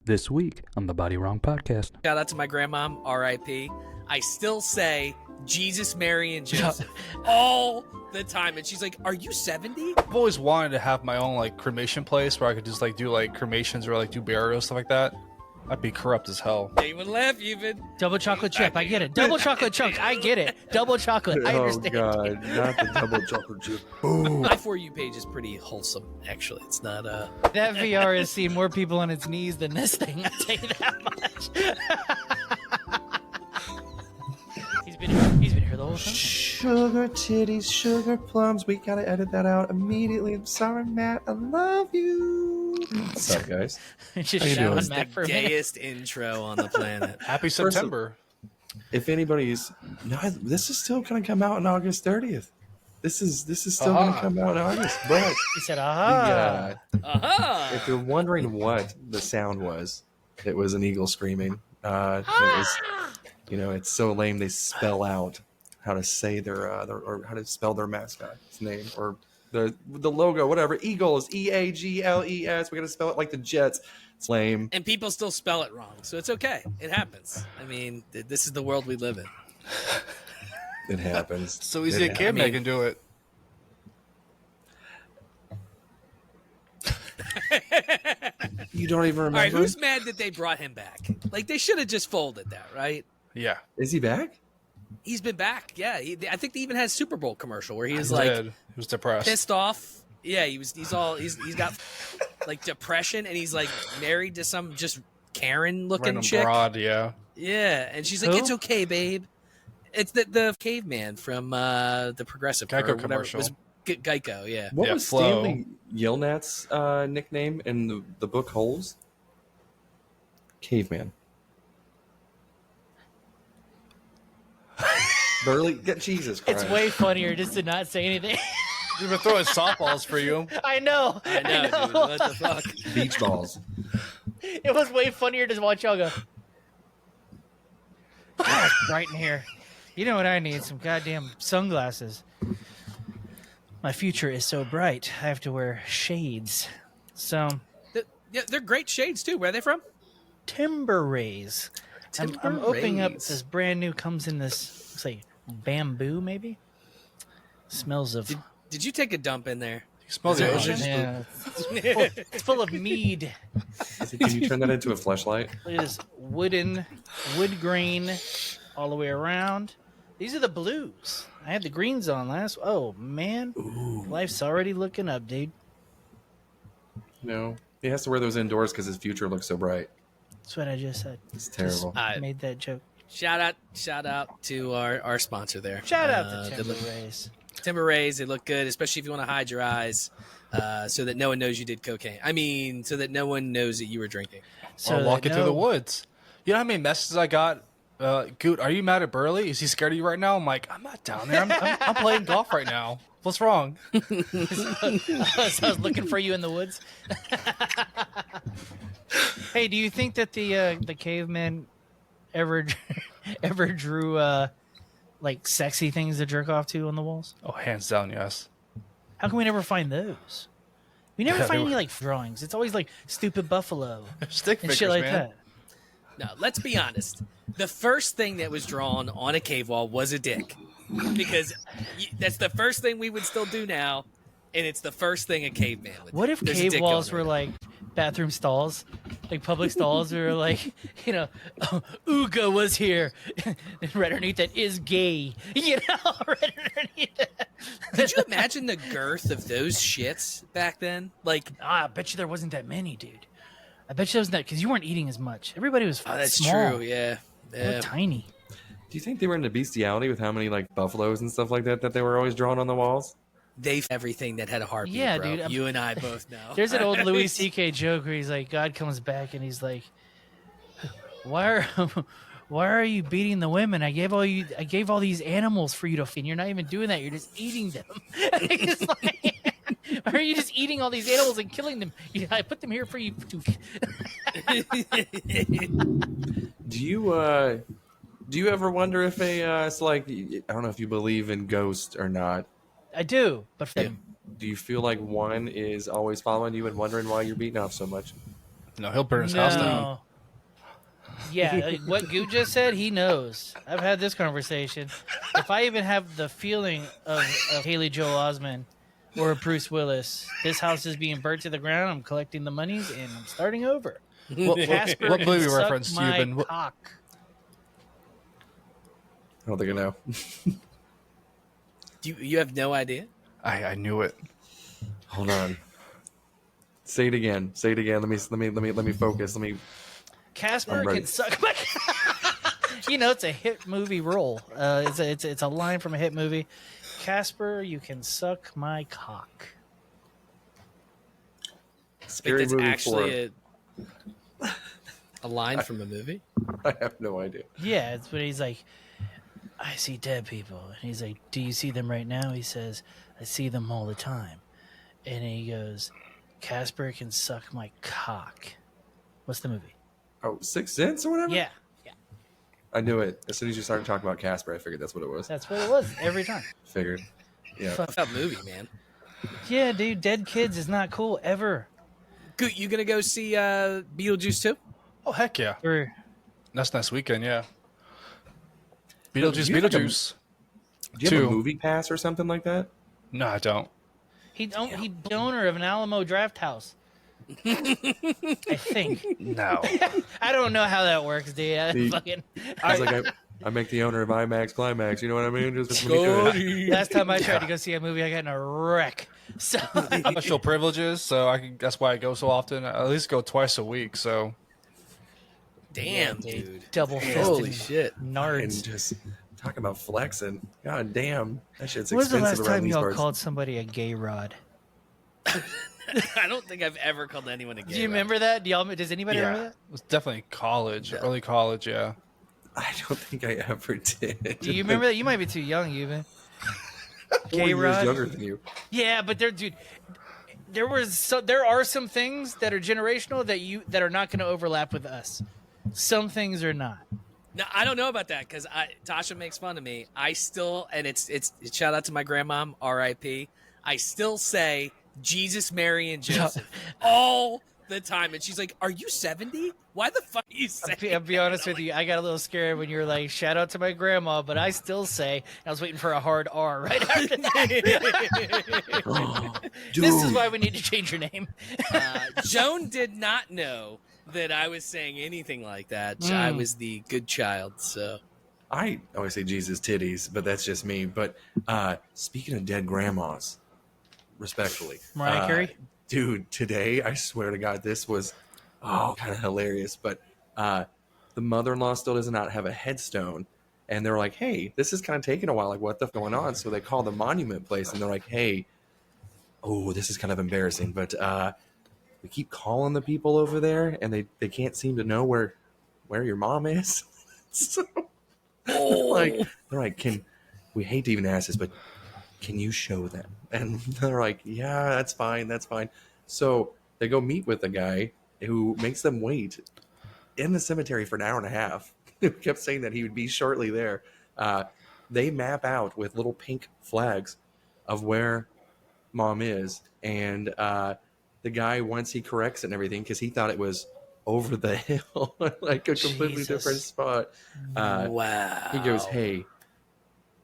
This week on the BodyWrong podcast. Shout out to my grandmom, R.I.P. I still say Jesus, Mary, and Joseph all the time. And she's like, are you 70? I've always wanted to have my own like cremation place where I could just like do like cremations or like do burials, stuff like that. I'd be corrupt as hell. They would laugh even. Double chocolate chip, I get it. Double chocolate chunk, I get it. Double chocolate, I understand. Oh god, not the double chocolate chip. Boom. My For You page is pretty wholesome, actually. It's not That VR has seen more people on its knees than this thing, I'll tell you that much. He's been here the whole time. Sugar titties, sugar plums. We gotta edit that out immediately. I'm sorry, Matt. I love you. What's up, guys? Just How you shit doing? on was Matt the for a minute. gayest intro on the planet. Happy September. If anybody's, no, this is still gonna come out on August 30th. This is still gonna come out in August. But He said, aha. Aha! if you're wondering what the sound was, it was an eagle screaming. It was, it's so lame they spell out how to say their or how to spell their mascot's name or the logo, whatever. Eagle is EAGLES. We got to spell it like the Jets. It's lame. And people still spell it wrong, so it's okay. It happens. I mean, this is the world we live in. It happens. So easy a kid can do it. You don't even All remember? right, who's mad that they brought him back? Like, they should have just folded that, right? Yeah. Is he back? He's been back, yeah. I think they even had a Super Bowl commercial where he was He like did. He was depressed. pissed off. Yeah, he's got like depression, and he's like married to some just Karen looking Random chick. broad, yeah. Yeah, and she's like, Who? "It's okay, babe." It's the caveman from the Progressive Geico or whatever. commercial. It was Geico, yeah. What Yeah, was Flo. Stanley Yelnat's nickname in the book Holes? Caveman. Burley, get Jesus Christ. It's way funnier just to not say anything. We've been throwing softballs for you. I know. I know, dude. What the fuck? Beach balls. It was way funnier to watch y'all go. "God, it's bright in here. You know what I need? Some goddamn sunglasses. My future is so bright. I have to wear shades. So, Yeah, they're great shades too. Where are they from? Timber Rays. I'm Timber opening up Rays. this brand new, comes in this, looks like bamboo maybe? Smells of... Did you take a dump in there? You smell the Yeah. ocean? Yeah, it's full of mead. Can you turn that into a fleshlight? Look at this wood grain all the way around. These are the blues. I had the greens on last. Oh man, life's already looking up, dude. No. He has to wear those indoors because his future looks so bright. That's what I just said. It's terrible. I made that joke. Shout out to our sponsor there. Shout out to they Timber look- Rays. Timber Rays. They look good, especially if you want to hide your eyes, so that no one knows you did cocaine. I mean, so that no one knows that you were drinking. Or walking that through the woods. You know how many messages I got? Goot, are you mad at Burley? Is he scared of you right now? I'm like, I'm not down there. I'm playing golf right now. What's wrong? So I was looking for you in the woods. Hey, do you think that the caveman ever drew like sexy things to jerk off to on the walls? Oh, hands down, yes. How can we never find those? We never Yeah, they find any were- like drawings. It's always like stupid buffalo Stick and figures, shit like man. that. No, let's be honest. The first thing that was drawn on a cave wall was a dick, because that's the first thing we would still do now, and it's the first thing a caveman would do. What if There's a cave dick walls going were right like bathroom stalls, like public stalls, or like Ooga was here, and right underneath that is gay, right underneath that. Could you imagine the girth of those shits back then? Like, I bet you there wasn't that many, dude. I bet you there wasn't that because you weren't eating as much. Everybody was oh, that's small. true. Yeah. They were tiny. Do you think they were into bestiality with how many like buffaloes and stuff like that they were always drawn on the walls? They everything that had a heartbeat, Yeah, bro. dude, You and I both know. There's an old Louis C.K. joke where he's like, God comes back and he's like, why are you beating the women? I gave all these animals for you to feed. You're not even doing that. You're just eating them. He's like, why are you just eating all these animals and killing them? I put them here for you to. Do you ever wonder if it's like, I don't know if you believe in ghosts or not. I do, but Do you feel like one is always following you and wondering why you're beating off so much? No, he'll burn his house down. Yeah, like what Goo just said, he knows. I've had this conversation. If I even have the feeling of Haley Joel Osment or Bruce Willis, this house is being burnt to the ground. I'm collecting the monies and I'm starting over. Casper what can movie suck reference do you my been? cock. I don't think I know. You have no idea? I knew it. Hold on. Say it again. Say it again. Let me focus. Casper I'm ready. can suck my. You know, it's a hit movie role. It's a line from a hit movie. Casper, you can suck my cock. Scary That's movie actually a line from a movie? 4. I have no idea. Yeah, it's when he's like, I see dead people. And he's like, do you see them right now? He says, I see them all the time. And he goes, Casper can suck my cock. What's the movie? Oh, Sixth Sense or whatever? Yeah, I knew it. As soon as you started talking about Casper, I figured that's what it was. that's what it was every time. Figured. Yeah. Fuck. That movie, man. Yeah, dude, dead kids is not cool ever. Good, you gonna go see Beetlejuice too? Oh heck yeah! Or, That's next weekend. Yeah. Do you have Beetlejuice. Do you have a 2. movie pass or something like that? No, I don't. he's the owner of an Alamo Draft House. I think. No. I don't know how that works, dude. I was like, I make the owner of IMAX Climax. You know what I mean? Just when you could. Last time I tried to go see a movie, I got in a wreck. So Special privileges, so that's why I go so often. I at least go twice a week. So Damn, dude. double fisted Holy shit. nards. And just talking about flexing. God damn, that shit's When was the expensive last around time these y'all parts. called somebody a gay rod? I don't think I've ever called anyone a gay. Do you remember that? Does anybody remember that? it was definitely college, early college. Yeah. I don't think I ever did. Do you remember that? You might be too young, even. 4 Gay years rod? younger than you. Yeah, but dude, there are some things that are generational that are not going to overlap with us. Some things are not. No, I don't know about that because Tasha makes fun of me. I still, and it's shout out to my grandmom, R.I.P. I still say Jesus, Mary, and Joseph all the time, and she's like, "Are you 70? Why the fuck are you saying?" I'll be honest with you. I got a little scared when you were like, "Shout out to my grandma," but I still say I was waiting for a hard R right after that. This is why we need to change your name. Joan did not know that I was saying anything like that. I was the good child, so. I always say Jesus titties, but that's just me. But speaking of dead grandmas, respectfully, Mariah Carey? Dude, today I swear to God, this was kind of hilarious. But the mother-in-law still does not have a headstone, and they're like, "Hey, this is kind of taking a while. Like, what the f- going on?" So they call the monument place, and they're like, "Hey, this is kind of embarrassing, but we keep calling the people over there, and they can't seem to know where your mom is." So they're like, we hate to even ask this, but can you show them? And they're like, yeah, that's fine. So they go meet with the guy who makes them wait in the cemetery for an hour and a half. Who kept saying that he would be shortly there. They map out with little pink flags of where mom is, and the guy, once he corrects it and everything, because he thought it was over the hill, like a completely Jesus. different spot. Wow. He goes, "Hey,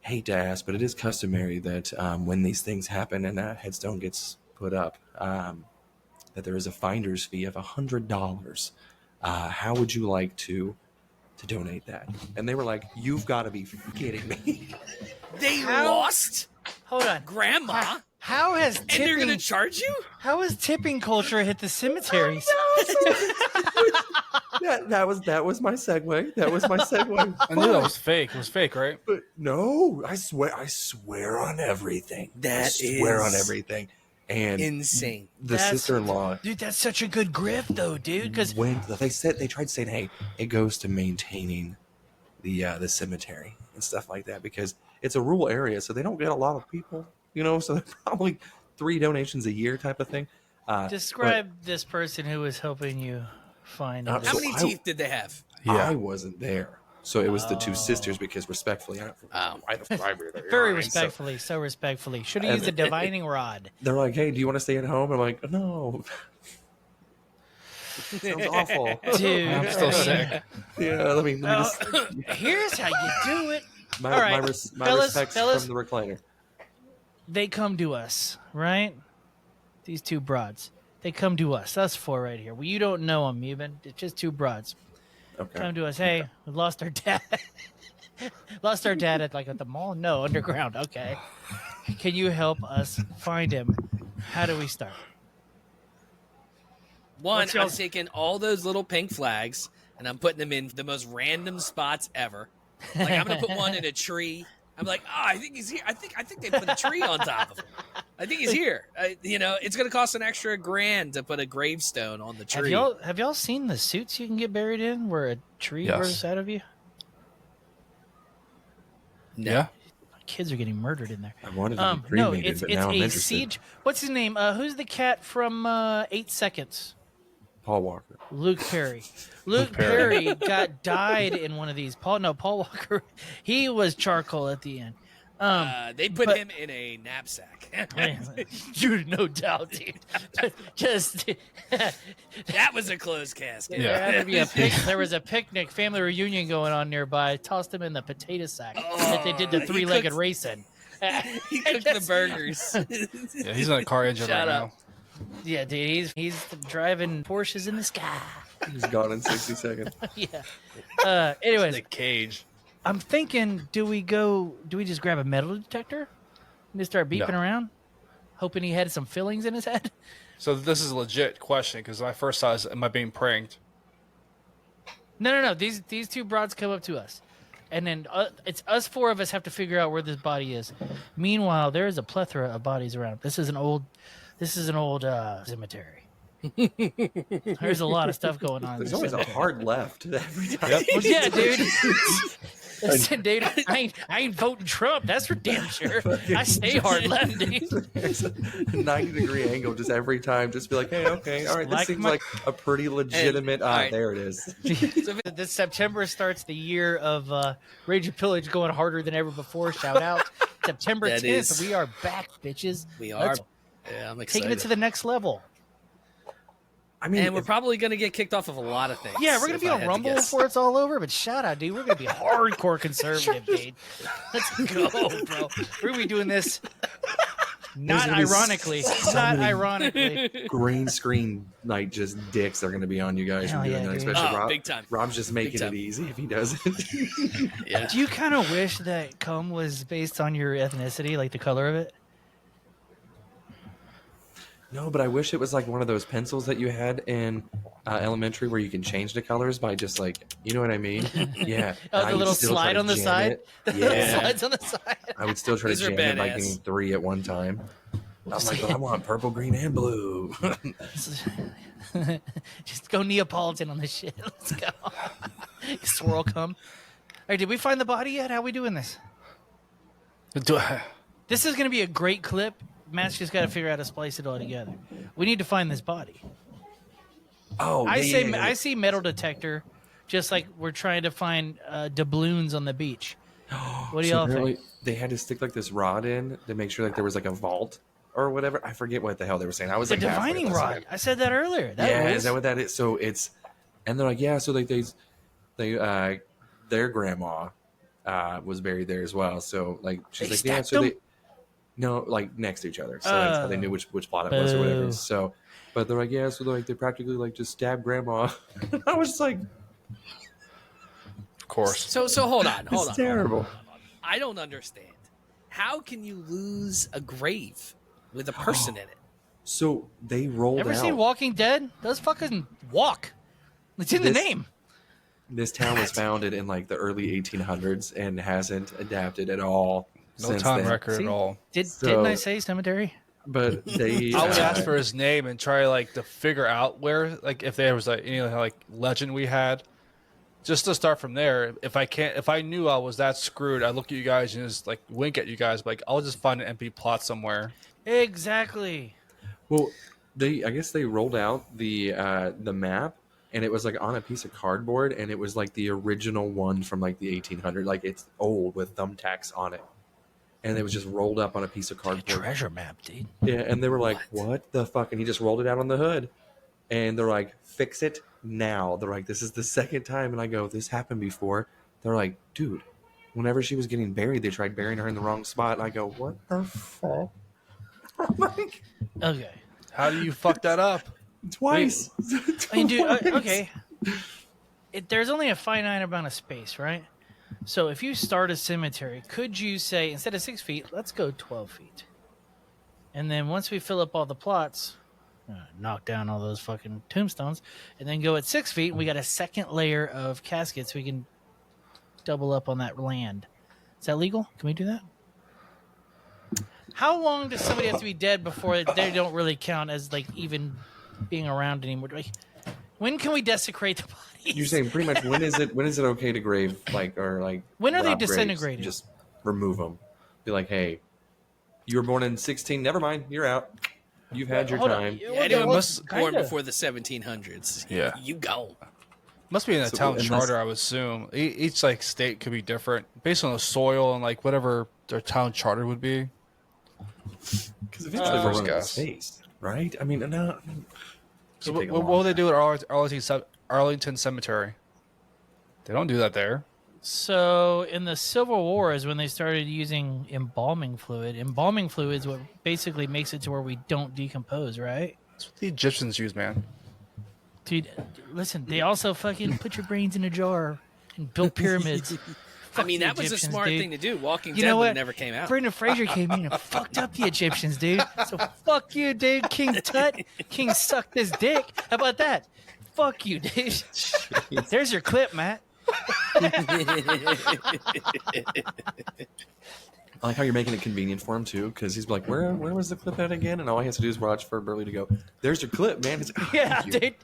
hate to ask, but it is customary that when these things happen and a headstone gets put up, that there is a finder's fee of $100. How would you like to donate that?" And they were like, "You've got to be kidding me!" They How? lost Hold on. grandma, How has and they're tipping gonna charge you? tipping culture hit the cemeteries? That was my segue. That was my segue. I knew that was fake. It was fake, right? But no, I swear on everything. That I swear is on everything. And Insane. the That's- sister-in-law Dude, that's such a good grift, though, dude. Because they tried saying, "Hey, it goes to maintaining the cemetery and stuff like that," because it's a rural area, so they don't get a lot of people, so they're probably 3 donations a year type of thing. describe this person who was helping you find. Uh, this. How So many I- teeth did they have? I wasn't there, so it was the 2 sisters, because respectfully, I don't Very respectfully, so respectfully. Should have used a divining rod. They're like, "Hey, do you want to stay at home?" I'm like, "No." Sounds awful. Dude, I'm still sick. Yeah, let me just. Here's how you do it. My, All right, my fellas, respects fellas. from the recliner. They come to us, right? These two broads. They come to us. Us four right here. Well, you don't know them even. It's just two broads. Okay. Come to us. Hey, we lost our dad. Lost our dad at the mall? No, underground. Okay. Can you help us find him? How do we start? One, What's I'm y'all's- taking all those little pink flags and I'm putting them in the most random spots ever. Like I'm gonna put one in a tree. I'm like, I think he's here. I think they put a tree on top of him. I think he's here. It's gonna cost an extra $1,000 to put a gravestone on the tree. Have y'all seen the suits you can get buried in where a tree Yes. grows out of you? No. Yeah. Kids are getting murdered in there. I wanted to be No, cremated, it's but now I'm a interested. siege. What's his name? Who's the cat from 8 Seconds? Paul Walker. Luke Perry. Luke Perry died in one of these. Paul Walker. He was charcoal at the end. They put but- him in a knapsack. Dude, no doubt, dude. Just That was a closed casket. Yeah. there was a picnic, family reunion going on nearby. Tossed him in the potato sack that they did the he three-legged cooked- race in. He cooked the burgers. Yeah, he's in a car engine Shut right up. now. Yeah, dude, he's driving Porsches in the sky. He's gone in 60 seconds. Yeah. Anyways, The cage. I'm thinking, do we just grab a metal detector and just start beeping No. around, hoping he had some fillings in his head? So this is a legit question because when I first saw this, am I being pranked? No. These two broads come up to us, and then it's us four of us have to figure out where this body is. Meanwhile, there is a plethora of bodies around. This is an old cemetery. There's a lot of stuff going on. in There's this always a cemetery. hard left every time. Yep. Well, yeah, dude. Listen, dude, I ain't voting Trump. That's for damn sure. I stay hard left, dude. There's a 90-degree angle just every time. Just be like, hey, okay, all right, this Like seems my- like a pretty legitimate. all right. There it is. So This September starts the year of Rage and Pillage going harder than ever before. Shout out. September That 10th, is- we are back, bitches. we are. Let's Yeah, I'm excited. taking it to the next level. I mean, And we're probably going to get kicked off of a lot of things. Yeah, we're gonna if be I on had to Rumble guess. before it's all over. But shout out, dude, we're gonna be hardcore conservative, dude. Let's go, bro. We're gonna be doing this. Not gonna be ironically, so not many- ironically. green screen like just dicks are going to be on you guys Hell from doing yeah, that. dude. Especially Oh, Rob. big time. Rob's just making time. it easy if he doesn't. Yeah. Do you kind of wish that cum was based on your ethnicity, like the color of it? No, but I wish it was like one of those pencils that you had in elementary where you can change the colors by just like, you know what I mean? Yeah. Oh, I the would little still try slide to on the jam side? it. The little Yeah. slides on the side. I would still try These to are jam it by badass. getting 3 at one time. I'm like, but I want purple, green, and blue. Just go Neapolitan on this shit. Let's go. Swirl cum. All right, did we find the body yet? How we doing this? Do I, This is going to be a great clip. Matt's just got to figure out how to splice it all together. We need to find this body. Oh, I yeah, yeah. I see metal detector, just like we're trying to find doubloons on the beach. What do So y'all apparently think? they had to stick like this rod in to make sure like there was like a vault or whatever. I forget what the hell they were saying. I was The like halfway divining listening. rod. I said that earlier. That Yeah, rules. is that what that is? So it's, and they're like, yeah. So like they their grandma was buried there as well. So like she's They like, yeah. stacked So them? they no like next to each other. So that's how they knew which plot it was or whatever. Boo. So, but they're like, yeah. So like they practically like just stabbed grandma. I was just like, of course. So hold on. it's terrible. I don't understand. How can you lose a grave with a person in it? So they rolled Ever out. seen Walking Dead? Those fucking walk. It's in the This- name. This town was founded in like the early 1800s and hasn't adapted at all No since time then. record See? at all. Didn't I So- say cemetery? But they I would ask for his name and try like to figure out where, like, if there was like any like legend we had, just to start from there. If I knew I was that screwed, I'd look at you guys and just like wink at you guys, like I'll just find an empty plot somewhere. Exactly. Well, I guess they rolled out the map, and it was like on a piece of cardboard, and it was like the original one from like the 1800s, like it's old with thumbtacks on it, and it was just rolled up on a piece of cardboard. Treasure map, dude. Yeah, and they were like, "What the fuck?" And he just rolled it out on the hood, And they're like, fix it now. They're like, this is the second time. And I go, this happened before. They're like, dude, whenever she was getting buried, they tried burying her in the wrong spot. And I go, what the fuck? Like, Okay. How do you fuck that up? twice. I mean, dude, Twice. okay. There's only a finite amount of space, right? So if you start a cemetery, could you say, instead of 6 feet, let's go 12 feet? And then once we fill up all the plots, knock down all those fucking tombstones, and then go at 6 feet, and we got a second layer of caskets. We can double up on that land. Is that legal? Can we do that? How long does somebody have to be dead before they don't really count as like even being around anymore? Like, when can we desecrate the bodies? You're saying pretty much when is it okay to grave when are they rob graves? disintegrated? Just remove them. Be like, hey, you were born in 16. Never mind, you're out. You've had your Hold on. time. Yeah, anyone was born Kinda. before the 1700s. Yeah. You go. Must be in a So, town unless- charter, I would assume. Each like state could be different based on the soil and like whatever their town charter would be. Because eventually we're First running out of guess. space, right? I mean, no. So what will they do at Arlington Cemetery? They don't do that there. So in the Civil War is when they started using embalming fluid. Embalming fluid is what basically makes it to where we don't decompose, right? That's what the Egyptians use, man. Dude, listen, they also fucking put your brains in a jar and built pyramids. I mean, the that was a Egyptians, smart dude. thing to do. Walking You Dead know would what? never came out. Brendan Fraser came in and fucked up the Egyptians, dude. So fuck you, dude. King Tut. King sucked his dick. How about that? Fuck you, dude. There's your clip, Matt. I like how you're making it convenient for him too, because he's like, where was the clip at again? And all he has to do is watch for Burley to go, there's your clip, man. It's, Yeah, thank you. dude.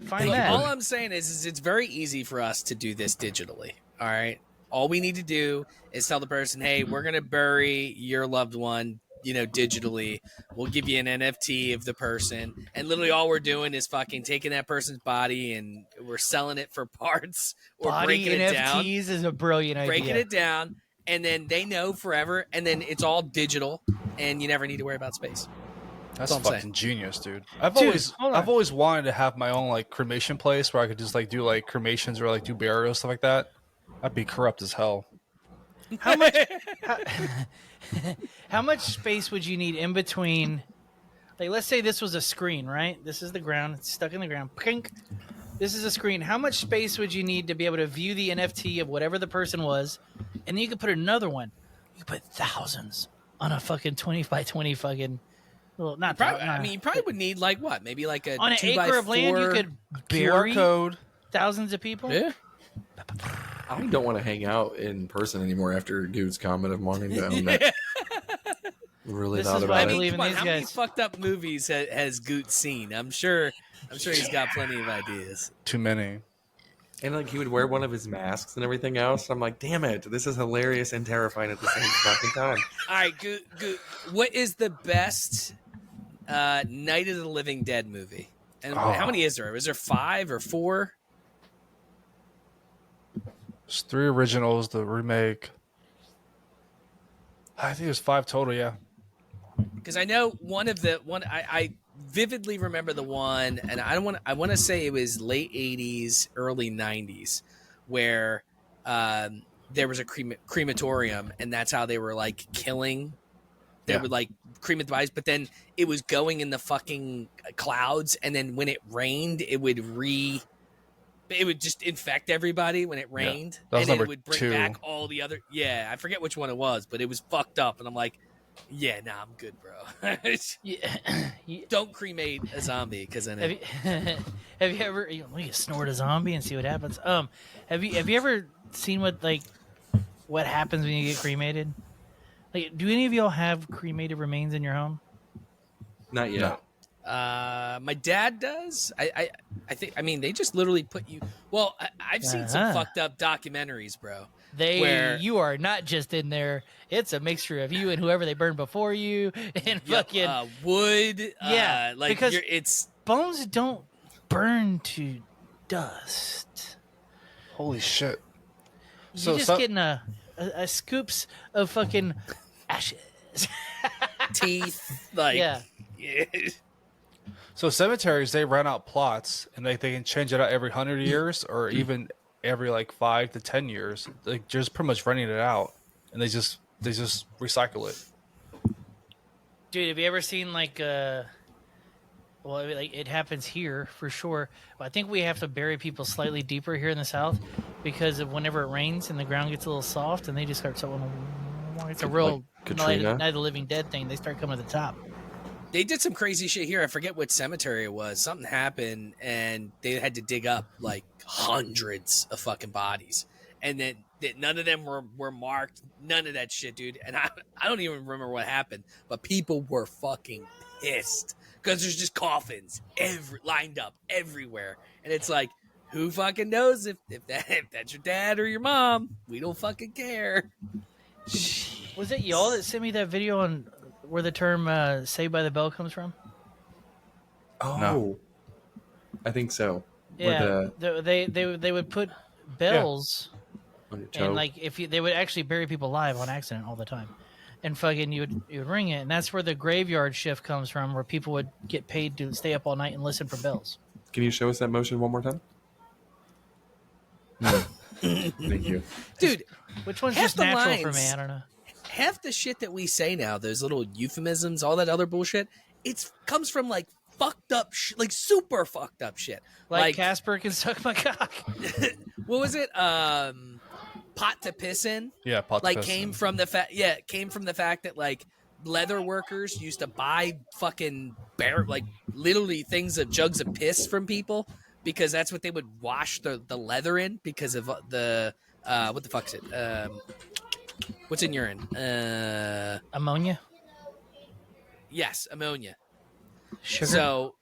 Find Look, that. all I'm saying is it's very easy for us to do this digitally. All right. All we need to do is tell the person, hey, we're going to bury your loved one, digitally. We'll give you an NFT of the person. And literally all we're doing is fucking taking that person's body and we're selling it for parts or Body breaking it down. NFTs is a brilliant idea. Breaking it down. And then they know forever. And then it's all digital and you never need to worry about space. That's all I'm saying. fucking genius, dude. Hold on. I've always wanted to have my own like cremation place where I could just like do like cremations or like do burials, stuff like that. I'd be corrupt as hell. How much? How much space would you need in between? Like, let's say this was a screen, right? This is the ground. It's stuck in the ground. Pink. This is a screen. How much space would you need to be able to view the NFT of whatever the person was? And then you could put another one. You could put thousands on a fucking 20 by 20 fucking. Well, not Probably, that. I mean, you probably would need like what? Maybe like a on an 2x4 acre of land, you could QR bury code. thousands of people. Yeah. I don't want to hang out in person anymore after Dude's comment of wanting to own that. Really This thought is about why I it. believe in Come on, these how many guys. fucked up movies has Goot seen? I'm sure he's got plenty of ideas. Too many. And like he would wear one of his masks and everything else. I'm like, damn it, this is hilarious and terrifying at the same fucking time. All right, Goot. What is the best Night of the Living Dead movie? And how many is there? Is there 5 or 4? There's 3 originals, the remake. I think there's 5 total, yeah. Because I know I vividly remember the one, and I want to say it was late 80s, early 90s, where there was a crematorium, and that's how they were like killing. They would like cremate the bodies, but then it was going in the fucking clouds, and then when it rained, it would just infect everybody when it rained, That was and then number it would bring 2. back all the other. Yeah, I forget which one it was, but it was fucked up, and I'm like, yeah, nah, I'm good, bro. Yeah. Don't cremate a zombie because then Have you, have you ever you snort a zombie and see what happens? Have you ever seen what happens when you get cremated? Like, do any of y'all have cremated remains in your home? Not yet. No. my dad does. I think. I mean, they just literally put you. Well, I've seen some fucked up documentaries, bro. You are not just in there. It's a mixture of you and whoever they burned before you, and fucking wood. Yeah, because it's bones don't burn to dust. Holy shit. You're just getting a scoops of fucking ashes. teeth. Like Yeah. yeah. So cemeteries, they rent out plots, and they can change it out every 100 years, or even every like 5 to 10 years. Like just pretty much renting it out, and they just recycle it. Dude, have you ever seen like well, like it happens here for sure. But I think we have to bury people slightly deeper here in the South because of whenever it rains and the ground gets a little soft and they just start someone. It's a real Like Katrina? Night of the Living Dead thing. They start coming to the top. They did some crazy shit here. I forget what cemetery it was. Something happened, and they had to dig up like hundreds of fucking bodies, and then none of them were marked. None of that shit, dude. And I don't even remember what happened, but people were fucking pissed because there's just coffins lined up everywhere, and it's like, who fucking knows if that's your dad or your mom? We don't fucking care. Was it y'all that sent me that video on where the term "Saved by the Bell" comes from? Oh, No. I think so. Yeah, Where they would put bells on your toe. and like they would actually bury people alive on accident all the time, and fucking you would ring it, and that's where the graveyard shift comes from, where people would get paid to stay up all night and listen for bells. Can you show us that motion one more time? Thank you. Dude, Which one's half just the natural for lines- me? I don't know. half the shit that we say now, those little euphemisms, all that other bullshit, it comes from like fucked up, like super fucked up shit. Like Casper can suck my cock. What was it? Pot to piss in. Yeah, pot to Like piss came in. from the fact. Yeah, it came from the fact that like leather workers used to buy fucking like literally jugs of piss from people because that's what they would wash the leather in because of the what the fuck is it? What's in urine? Ammonia, Yes, ammonia. sugar. So,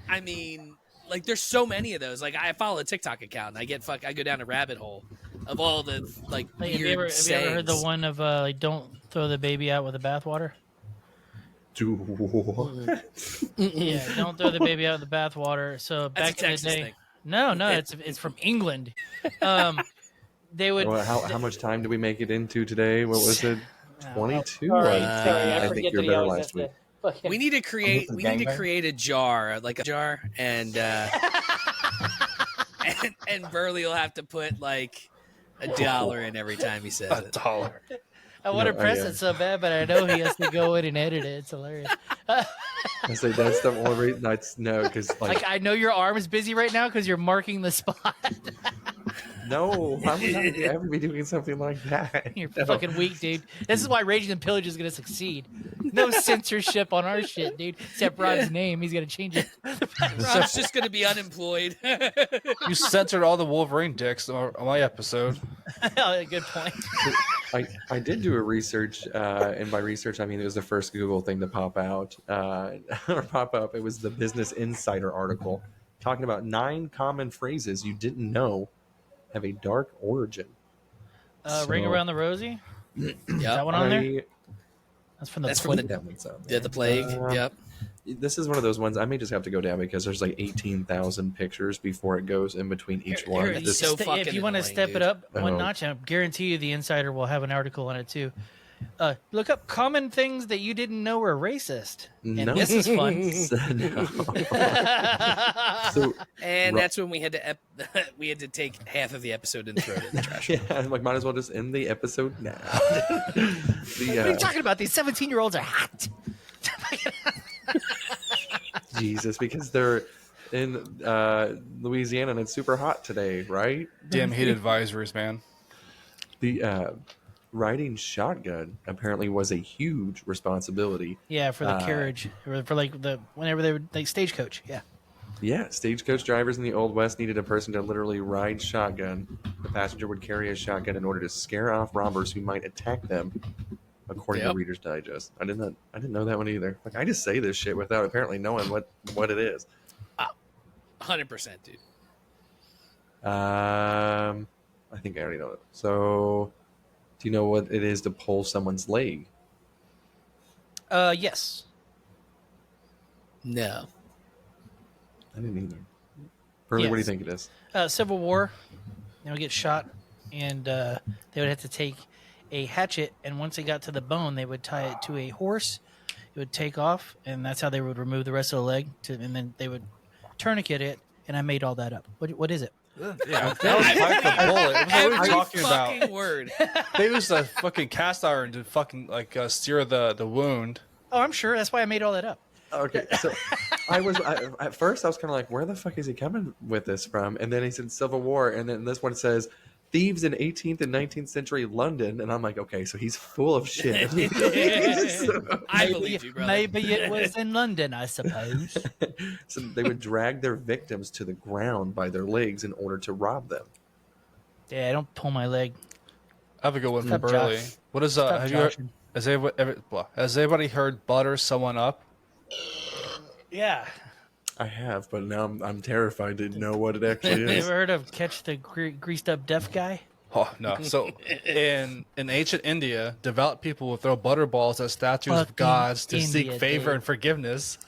I mean, like, there's so many of those. Like, I follow a TikTok account, and I go down a rabbit hole of all the like Like, weird have you ever heard the sayings. one of like don't throw the baby out with the bathwater? Yeah, don't throw the baby out with the bathwater. So That's a back in the Texas day, thing. no, it's from England. They would. Well, how much time did we make it into today? What was it? 22. Sorry, I think you were better last week. We need to create. the We need to gangbang? create a jar, like a jar, and and Burley will have to put like $1 in every time he says it. $1. I want to No, press yeah. it so bad, but I know he has to go in and edit it. It's hilarious. I say that's the only reason. That's no, because Like I know your arm is busy right now because you're marking the spot. no, why would I ever be doing something like that? You're No. fucking weak, dude. This is why Raging and Pillage is gonna succeed. No censorship on our shit, dude. Except Rod's name, he's gonna change it. Rob's just gonna be unemployed. You censored all the Wolverine dicks on my episode. Good point. I did do a research, and by research I mean it was the first Google thing to pop out or pop up. It was the Business Insider article talking about 9 common phrases you didn't know have a dark origin. Ring So, around the rosy. Is that Yep. one on there? That's from the. That's I from think that one's out. Yeah, the plague. Uh, Yep. This is one of those ones I may just have to go down because there's like 18,000 pictures before it goes in between each one. here, This- so if fucking you want to annoying, step dude. it up one Oh. notch, I guarantee you the Insider will have an article on it too. Look up common things that you didn't know were racist. And No. this is fun. No. So And Ro- that's when we had to we had to take half of the episode and throw it in the trash. yeah, I'm like might as well just end the episode now. What are you talking about? These 17-year-olds are hot. Jesus, because they're in Louisiana and it's super hot today, right? Damn heat advisories, man. The riding shotgun apparently was a huge responsibility. Yeah, for the carriage, or for like whenever they would like stagecoach. Yeah. Yeah, stagecoach drivers in the Old West needed a person to literally ride shotgun. The passenger would carry a shotgun in order to scare off robbers who might attack them, according Yep. to Reader's Digest. I didn't know that one either. Like I just say this shit without apparently knowing what it is. 100%, dude. I think I already know it. So, do you know what it is to pull someone's leg? Yes. No. I didn't either. Burley, what do you Yes. think it is? Civil War. They would get shot, and they would have to take a hatchet, and once they got to the bone, they would tie it to a horse, it would take off, and that's how they would remove the rest of the leg, and then they would tourniquet it, and I made all that up. What is it? Yeah, that was like the bullet. What are Every you talking fucking about? word. They used a fucking cast iron to fucking steer the wound. Oh, I'm sure. That's why I made all that up. Okay, so at first I was kind of like, where the fuck is he coming with this from? And then he said Civil War, and then this one says thieves in 18th and 19th century London, and I'm like, okay, so he's full of shit. I believe you, brother. Maybe it was in London, I suppose. So they would drag their victims to the ground by their legs in order to rob them. Yeah, don't pull my leg. I have a good one for Stop Burley. joshing. What is Stop have you heard, joshing. has anybody heard butter someone up? Yeah. I have, but now I'm terrified to know what it actually You is. ever heard of catch the greased up deaf guy? Oh no! So in ancient India, devout people would throw butter balls at statues of Fucking gods to seek India, favor dude. and forgiveness.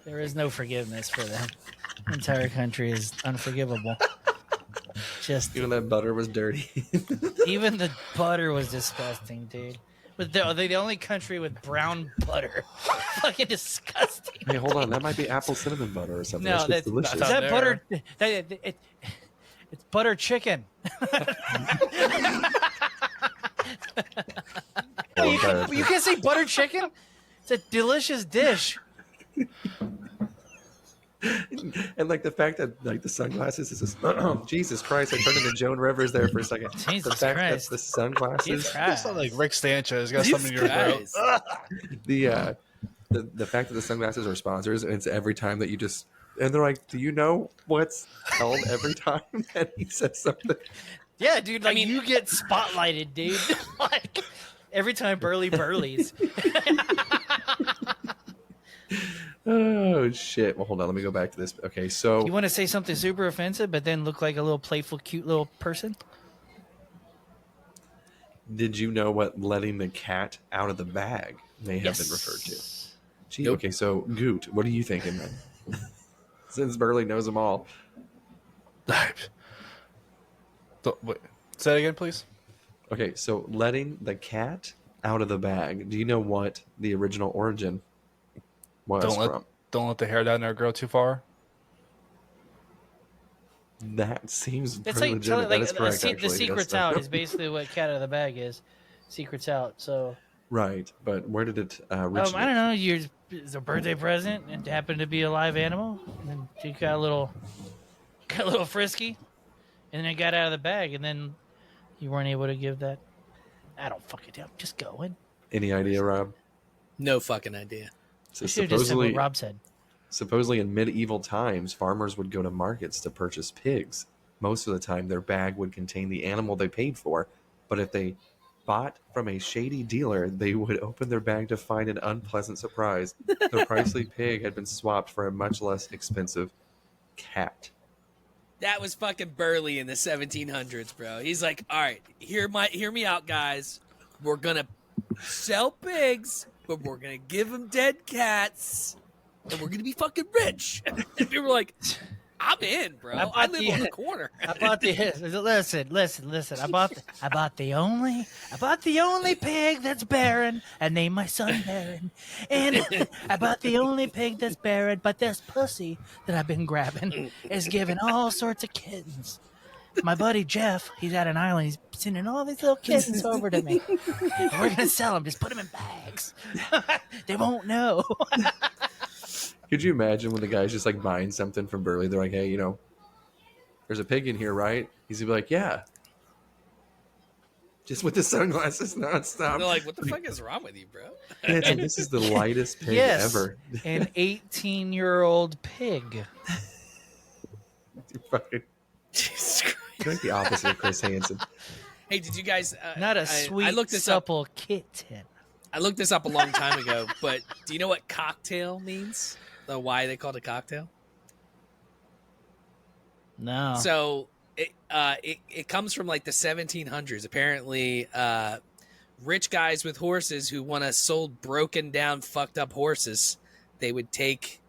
There is no forgiveness for them. The entire country is unforgivable. Just Even that butter was dirty. even the butter was disgusting, dude. But they're the only country with brown butter. Fucking disgusting. Hey, hold on, that might be apple cinnamon butter or something. No, That's that's delicious. is Not that there. butter? It's butter chicken. Oh, you, you can't say butter chicken. It's a delicious dish. And like the fact that like the sunglasses is just, Jesus Christ, I turned into Joan Rivers there for a second. the Jesus fact that Christ. the sunglasses, Jesus It's Christ. not like Rick Sanchez got something in your throat. Guys. the fact that the sunglasses are sponsors, and it's every time that you just, and they're like, do you know what's held every time that he says something? Yeah, dude. Like mean- you get spotlighted, dude. Like every time Burley's. Oh shit! Well, hold on, let me go back to this. Okay, so You want to say something super offensive, but then look like a little playful, cute little person? did you know what letting the cat out of the bag may have been referred to? Gee, Nope. Okay, so Goot, what are you thinking, man? Since Burley knows them all. Wait, say it again, please. Okay, so letting the cat out of the bag. Do you know what the original origin was from? Don't let the hair down there grow too far. That seems It's pretty like, legitimate. That is correct, the actually. secret's That's- out is basically what cat out of the bag is. Secret's out. So Right, but where did it originate? I don't know. It's a birthday present. It happened to be a live animal, and then you got a little frisky, and then it got out of the bag, and then you weren't able to give that. I don't fucking know. I'm just going. Any idea, Rob? No fucking idea. So You should have just said what supposedly, Rob said. supposedly in medieval times, farmers would go to markets to purchase pigs. Most of the time, their bag would contain the animal they paid for, but if they bought from a shady dealer, they would open their bag to find an unpleasant surprise. The pricey pig had been swapped for a much less expensive cat. That was fucking Burley in the 1700s, bro. He's like, all right, hear me out, guys. We're gonna sell pigs, but we're gonna give them dead cats, and we're gonna be fucking rich. And people were like, I'm in, bro. I live on the corner. I bought the listen. I bought the only pig that's barren. I named my son Barren, and I bought the only pig that's barren. But this pussy that I've been grabbing is giving all sorts of kittens. My buddy Jeff, he's at an island. He's sending all these little kittens over to me. And we're gonna sell them. Just put them in bags. They won't know. Could you imagine when the guy's just like buying something from Burley? They're like, hey, there's a pig in here, right? He's gonna be like, yeah. Just with the sunglasses nonstop. They're like, what the fuck is wrong with you, bro? Yeah, it's like, this is the lightest pig Yes, ever. an 18-year-old pig. You're fucking Jesus Christ. you're like the opposite of Chris Hansen. Hey, did you guys? Not a I sweet, looked this up. supple kitten. I looked this up a long time ago, but do you know what cocktail means? Why they called it a cocktail? No. So it comes from like the 1700s. Apparently, rich guys with horses who want to sold broken down, fucked up horses, they would take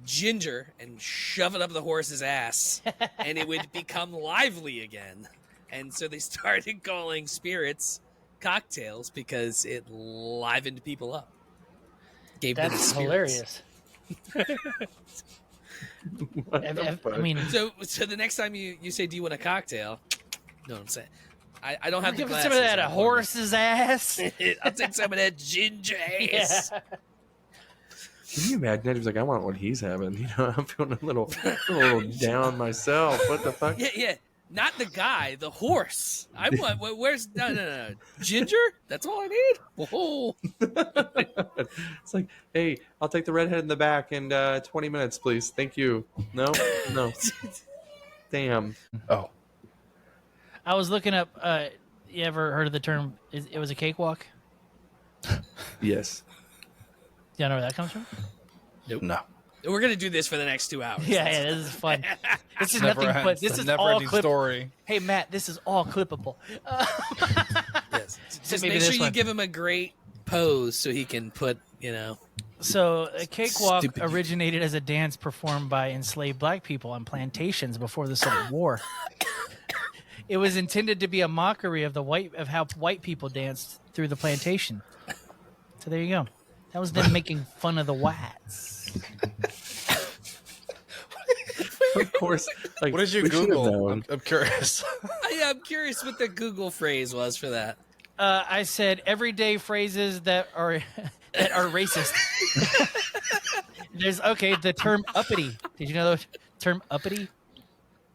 ginger and shove it up the horse's ass, and it would become lively again. And so they started calling spirits cocktails because it livened people up. Gave them That's spirits. hilarious. I mean, So the next time you say, "Do you want a cocktail?" You know what I'm saying? I don't have the give glasses. some of that a on. horse's ass. I'll take some of that ginger ass. Yeah. Can you imagine that? He's like, I want what he's having. You know, I'm feeling a little down myself. What the fuck? Yeah. Not the guy, the horse. I want. Where's no. Ginger? That's all I need. Whoa. It's like, hey, I'll take the redhead in the back in 20 minutes, please. Thank you. No. Damn. Oh, I was looking up. You ever heard of the term? It was a cakewalk. Yes. Do you know where that comes from? no. We're gonna do this for the next 2 hours. Yeah, this is fun. This is Never nothing but ends. this It's is a all never-ending clip. story. Hey Matt, this is all clippable. Yes. Just maybe make this sure you one. give him a great pose so he can put, So a cakewalk Stupid. originated as a dance performed by enslaved black people on plantations before the Civil War. It was intended to be a mockery of how white people danced through the plantation. So there you go. That was them making fun of the whites. Of course. Like, What did you we should have Google? known. I'm curious. I'm curious what the Google phrase was for that. I said everyday phrases that are racist. There's the term uppity. Did you know the term uppity?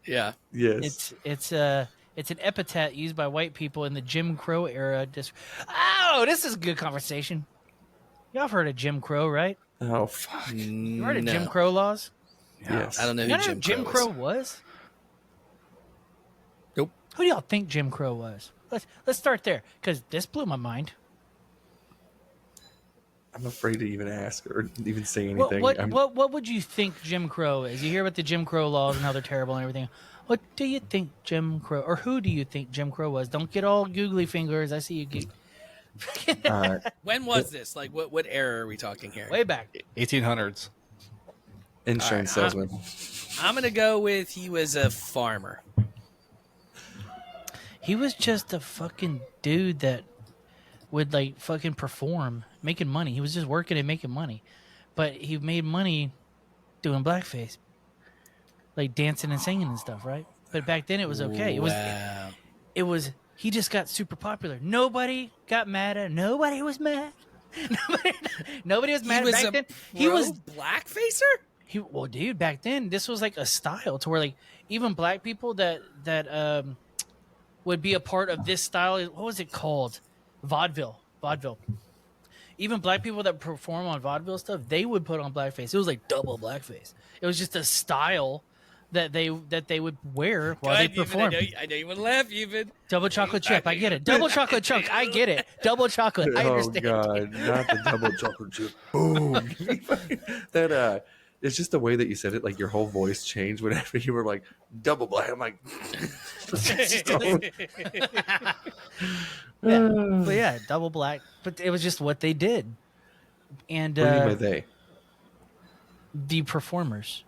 Yeah. Yes. It's an epithet used by white people in the Jim Crow era. This is a good conversation. Y'all have heard of Jim Crow, right? Oh, fuck. You heard of Jim Crow laws? Yes. I don't know You who know who Jim Crow is. was? Nope. Who do y'all think Jim Crow was? Let's start there, because this blew my mind. I'm afraid to even ask or even say What anything. what would you think Jim Crow is? You hear about the Jim Crow laws and how they're terrible and everything. What do you think Jim Crow, or who do you think Jim Crow was? Don't get all googly fingers. I see you get When was this? Like, what era are we talking here? way back. 1800s. Insurance salesman. I'm going to go with he was a farmer. He was just a fucking dude that would like fucking perform, making money. He was just working and making money, but he made money doing blackface, like dancing and singing and stuff, right? But back then it was okay. Wow. It was. He just got super popular. Nobody got mad at him. Nobody was mad. Nobody was mad He was back a then. He was. blackfacer? Well, dude, back then this was like a style to where like even black people that would be a part of this style. What was it called? Vaudeville. Even black people that perform on vaudeville stuff, they would put on blackface. It was like double blackface. It was just a style that they would wear while they performed. I know you want to laugh, even. Double chocolate chip, I get it. Double chocolate chunk, I get it. Double chocolate, I Oh understand. God, not the double chocolate chip. Boom. That it's just the way that you said it. Like your whole voice changed whenever you were like double black. I'm like, But yeah, double black. But it was just what they did. And what do you mean by they? the performers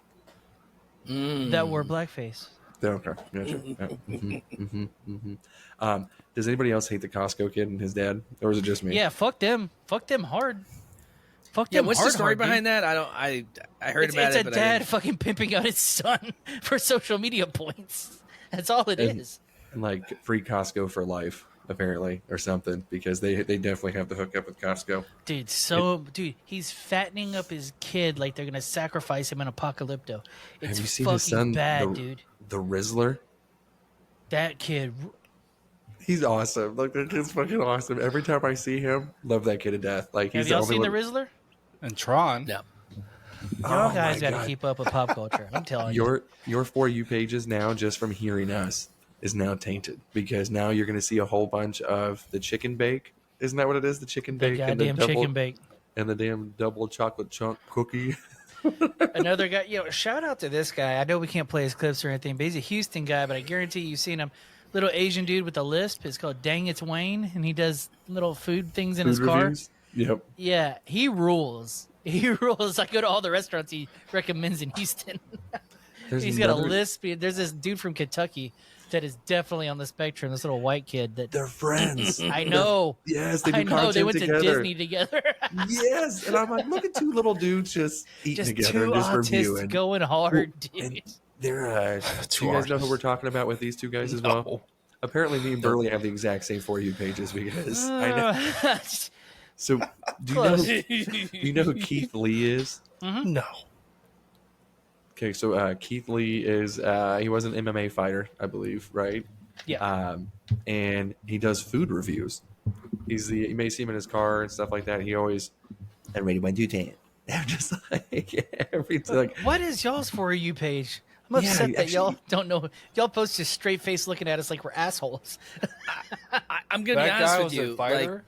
that wore blackface. Okay, gotcha. Does anybody else hate the Costco kid and his dad, or is it just me? Yeah, fuck them. Fuck them hard. Fuck Yeah, them what's hard, the story hard, dude. behind that? I heard It's, about it's it, a but dad fucking pimping out his son for social media points. That's all it is. And like free Costco for life, apparently, or something, because they definitely have the hookup with Costco. Dude, he's fattening up his kid like they're gonna sacrifice him in Apocalypto. It's Have you seen fucking his son, bad, dude. the Rizzler? That kid. He's awesome. Like that kid's fucking awesome. Every time I see him, love that kid to death. Like he's Have y'all the only seen one. the Rizzler? And Tron. no. Y'all Oh guys my got to God. keep up with pop culture. I'm telling you. Your For You pages now, just from hearing us, is now tainted, because now you're going to see a whole bunch of the chicken bake. Isn't that what it is? The chicken The bake and the goddamn chicken bake. and the damn double chocolate chunk cookie. Another guy, shout out to this guy. I know we can't play his clips or anything, but he's a Houston guy, but I guarantee you've seen him. Little Asian dude with a lisp. It's called Dang It's Wayne, and he does little food things in his Food car. reviews. Yep. Yeah, he rules. He rules. I go to all the restaurants he recommends in Houston. There's He's got a another- lisp. There's this dude from Kentucky that is definitely on the spectrum. This little white kid that They're friends. I know. Yes, they do I know content they went together. to Disney together. Yes, and I'm like, look at two little dudes just eating Just together two and just autists reviewing. going hard, dude. And they're Two do you guys know who artists. we're talking about with these two guys as well? No. Apparently, me and Burley have the exact same For You pages because I know. So, do you know? Close. Do you know who Keith Lee is? No. Okay, so Keith Lee is he was an MMA fighter, I believe, right? Yeah. And he does food reviews. You may see him in his car and stuff like that. He always, I'm ready to do that. I'm just like everything. Like, What is y'all's For You page? I'm upset that y'all don't know. Y'all post just straight face looking at us like we're assholes. I'm gonna be That honest guy with was you. a fighter.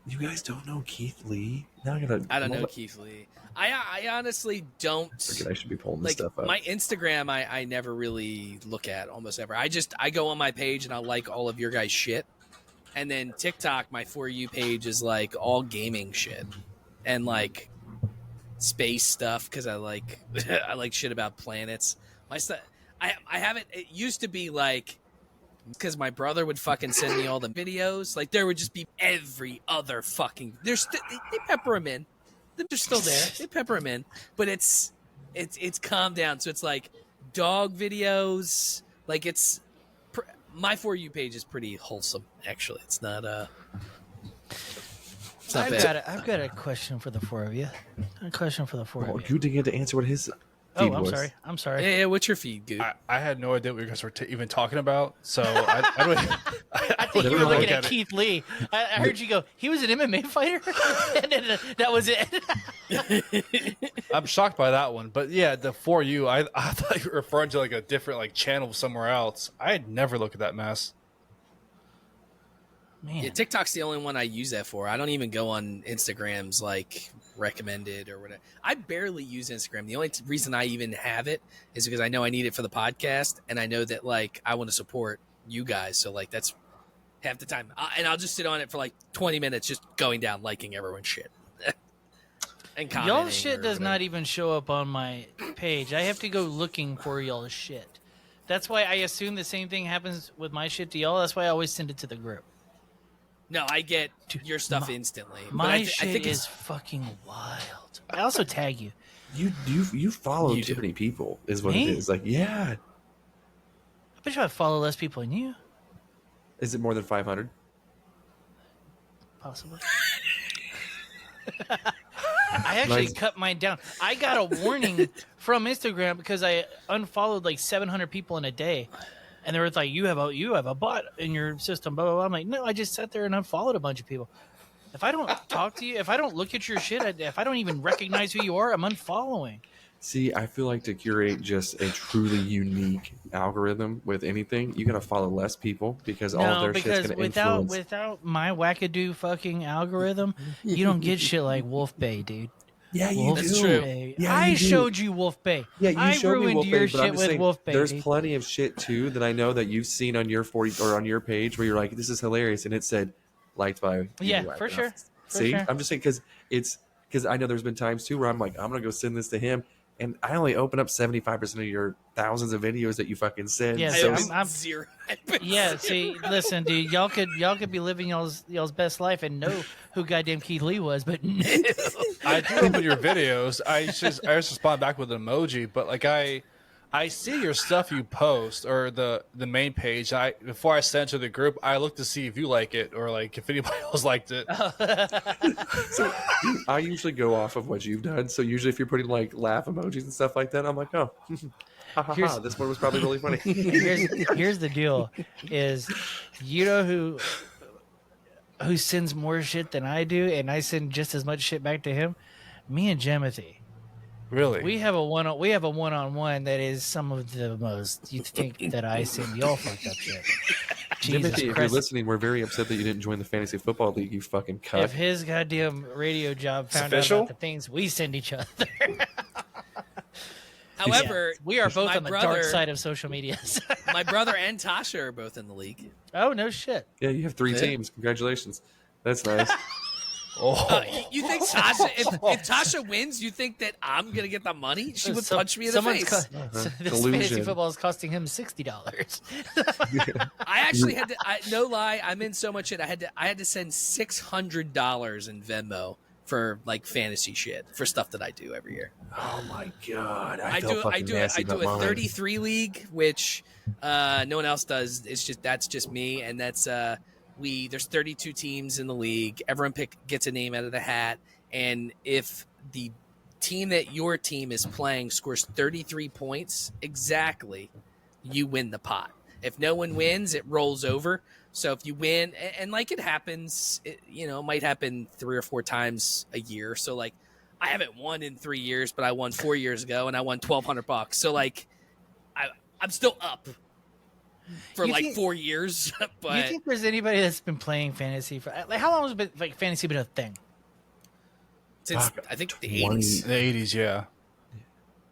you guys don't know Keith Lee? Now I gotta. I don't know Keith Lee. I honestly don't. Forget I should be pulling this Like stuff up. my Instagram, I never really look at almost ever. I go on my page and I like all of your guys' shit, and then TikTok, my For You page is like all gaming shit and like space stuff because I like I like shit about planets. My stuff, I haven't. It used to be like because my brother would fucking send me all the videos. Like there would just be every other fucking. They pepper them in. They're still there. They pepper them in, but it's calmed down. So it's like dog videos. Like my For You page is pretty wholesome. Actually, it's not It's not bad. I've got a question for the four of you. A question for the four Oh, of you. you didn't get to answer what his Oh, feed I'm was. sorry. I'm sorry. Yeah, what's your feed, Goop? I had no idea what you guys were even talking about, so I don't. I think you were looking at Keith Lee. I heard you go, he was an MMA fighter? And then, that was it. I'm shocked by that one, but yeah, the For You, I thought you were referring to like a different like channel somewhere else. I had never looked at that mess. Man. Yeah, TikTok's the only one I use that for. I don't even go on Instagram's like recommended or whatever. I barely use Instagram. The only reason I even have it is because I know I need it for the podcast, and I know that like I want to support you guys. So like that's half the time, and I'll just sit on it for like 20 minutes, just going down liking everyone's shit. And Y'all shit does whatever. not even show up on my page. I have to go looking for y'all's shit. That's why I assume the same thing happens with my shit to y'all. That's why I always send it to the group. No, I get your stuff my- instantly. My but I shit think is fucking wild. I also tag you. You follow You too do. many people is what Me? it is. Like, yeah. I bet you I follow less people than you. Is it more than 500? Possibly. I actually Nice. cut mine down. I got a warning from Instagram because I unfollowed like 700 people in a day, and they were like, "You have a bot in your system." Blah blah blah. I'm like, "No, I just sat there and unfollowed a bunch of people. If I don't talk to you, if I don't look at your shit, if I don't even recognize who you are, I'm unfollowing." See, I feel like to curate just a truly unique algorithm with anything, you gotta follow less people because all of No, their shit's because gonna without influence. without my wackadoo fucking algorithm, you don't get shit like Wolf Bay, dude. Yeah, you Wolf That's do. true. Bay. Yeah, I you do. showed you Wolf Bay. Yeah, you I showed me ruined Wolf your Bay, but I'm shit just with saying, Wolf Bay. there's dude. plenty of shit too that I know that you've seen on your 40 or on your page where you're like, this is hilarious, and it said liked by. Yeah, Whack. for sure. For See, sure. I'm just saying because I know there's been times too where I'm like, I'm gonna go send this to him, and I only open up 75% of your thousands of videos that you fucking send. Yeah, so I'm- zero. Yeah, see, listen, dude, y'all could be living y'all's best life and know who goddamn Keith Lee was, but no. I do open your videos. I just respond back with an emoji, but like I see your stuff you post or the main page. Before I send it to the group, I look to see if you like it or like if anybody else liked it. So I usually go off of what you've done. So usually if you're putting like laugh emojis and stuff like that, I'm like, oh, ha ha ha, this one was probably really funny. Here's the deal: is you know who sends more shit than I do, and I send just as much shit back to him. Me and Jimothy. Really? We have a one-on-one that is some of the most. You think that I send y'all fucked up shit? Jesus Timothy, if you're Christ! listening, we're very upset that you didn't join the fantasy football league. You fucking cunt. If his goddamn radio job found out official? about the things we send each other. However, we are both my on the brother- dark side of social media. my brother and Tasha are both in the league. Oh no shit! Yeah, you have 3 Yeah. teams. Congratulations. That's nice. You think Tasha? If Tasha wins, you think that I'm gonna get the money? She would punch me in the face. This fantasy Delusion. football is costing him $60. I actually had to. No lie, I'm in so much shit. I had to send $600 in Venmo for like fantasy shit for stuff that I do every year. Oh my god! I do a 33 league, which no one else does. That's just me, and that's there's 32 teams in the league. Everyone gets a name out of the hat, and if the team that your team is playing scores 33 points exactly, you win the pot. If no one wins, it rolls over. So if you win, and like it happens, it might happen 3 or 4 times a year. So like, I haven't won in 3 years, but I won 4 years ago, and I won $1,200. So like, I'm still up for 4 years. But you think there's anybody that's been playing fantasy for like how long has fantasy been a thing? Since I think the 80s. The 80s, yeah.